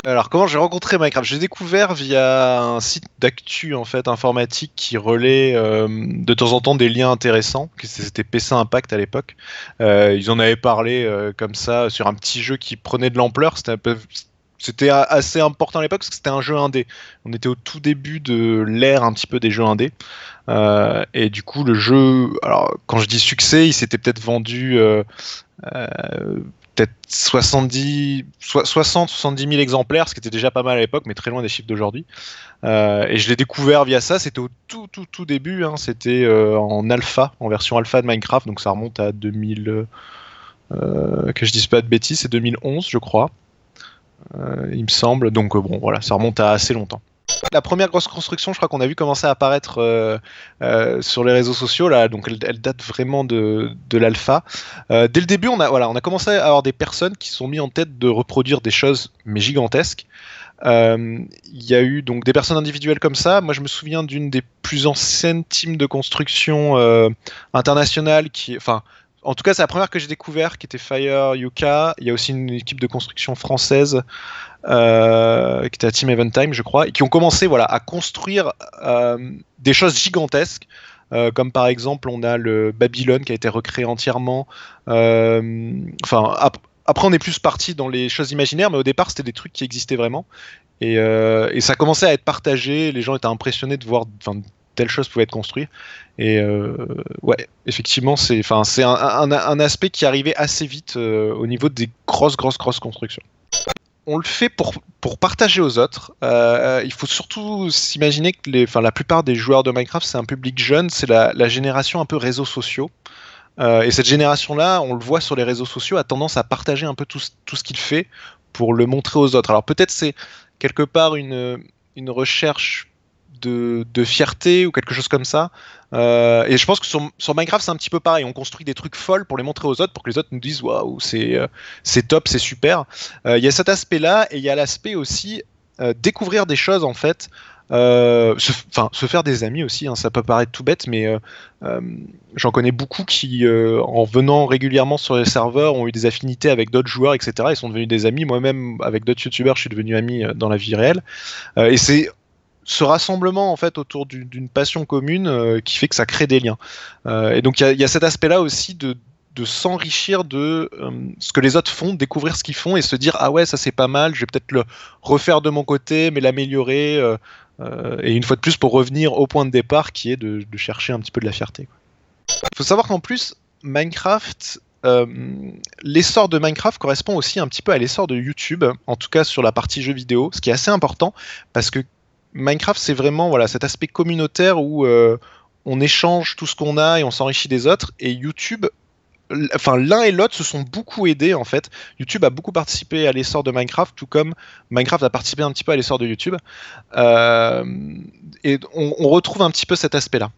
Alors comment j'ai rencontré Minecraft? J'ai découvert via un site d'actu en fait informatique qui relaie de temps en temps des liens intéressants. C'était PC Impact à l'époque. Ils en avaient parlé comme ça sur un petit jeu qui prenait de l'ampleur. C'était assez important à l'époque parce que c'était un jeu indé. On était au tout début de l'ère un petit peu des jeux indés. Et du coup le jeu, alors quand je dis succès, il s'était peut-être vendu euh, peut-être 60-70 000 exemplaires, ce qui était déjà pas mal à l'époque, mais très loin des chiffres d'aujourd'hui. Et je l'ai découvert via ça, c'était au tout début, hein, c'était en alpha, en version alpha de Minecraft, donc ça remonte à 2000, que je dise pas de bêtises, c'est 2011 je crois, il me semble, donc bon voilà, ça remonte à assez longtemps. La première grosse construction, je crois qu'on a vu commencer à apparaître sur les réseaux sociaux là, donc elle date vraiment de l'alpha. Dès le début, on a commencé à avoir des personnes qui se sont mis en tête de reproduire des choses mais gigantesques. Il y a eu donc des personnes individuelles comme ça. Moi, je me souviens d'une des plus anciennes teams de construction internationale enfin, en tout cas, c'est la première que j'ai découvert, qui était Fire Yuka. Il y a aussi une équipe de construction française qui était à Team Eventime, je crois, et qui ont commencé voilà, à construire des choses gigantesques. Comme par exemple, on a le Babylone qui a été recréé entièrement. Enfin, après, on est plus parti dans les choses imaginaires, mais au départ, c'était des trucs qui existaient vraiment. Et ça commençait à être partagé. Les gens étaient impressionnés de voir telle chose pouvait être construite. Et ouais, effectivement, c'est un aspect qui arrivait assez vite au niveau des grosses constructions. On le fait pour partager aux autres. Il faut surtout s'imaginer que la plupart des joueurs de Minecraft, c'est un public jeune, c'est la génération un peu réseaux sociaux. Et cette génération-là, on le voit sur les réseaux sociaux, a tendance à partager un peu tout ce qu'il fait pour le montrer aux autres. Alors peut-être c'est quelque part une recherche de fierté ou quelque chose comme ça. Et je pense que sur Minecraft, c'est un petit peu pareil. On construit des trucs folles pour les montrer aux autres, pour que les autres nous disent waouh, c'est top, c'est super. Il y a cet aspect-là, et il y a l'aspect aussi découvrir des choses en fait. Se faire des amis aussi, hein, ça peut paraître tout bête, mais j'en connais beaucoup qui, en venant régulièrement sur les serveurs, ont eu des affinités avec d'autres joueurs, etc. Ils sont devenus des amis. Moi-même, avec d'autres youtubeurs, je suis devenu ami dans la vie réelle. Et c'est ce rassemblement en fait autour d'une passion commune qui fait que ça crée des liens. Et donc il y a cet aspect-là aussi de s'enrichir de ce que les autres font, découvrir ce qu'ils font et se dire ah ouais ça c'est pas mal, je vais peut-être le refaire de mon côté mais l'améliorer et une fois de plus pour revenir au point de départ qui est de chercher un petit peu de la fierté. Il faut savoir qu'en plus Minecraft, l'essor de Minecraft correspond aussi un petit peu à l'essor de YouTube, en tout cas sur la partie jeux vidéo, ce qui est assez important parce que Minecraft, c'est vraiment voilà, cet aspect communautaire où on échange tout ce qu'on a et on s'enrichit des autres. Et YouTube, l'un et l'autre se sont beaucoup aidés en fait. YouTube a beaucoup participé à l'essor de Minecraft, tout comme Minecraft a participé un petit peu à l'essor de YouTube. Et on retrouve un petit peu cet aspect-là.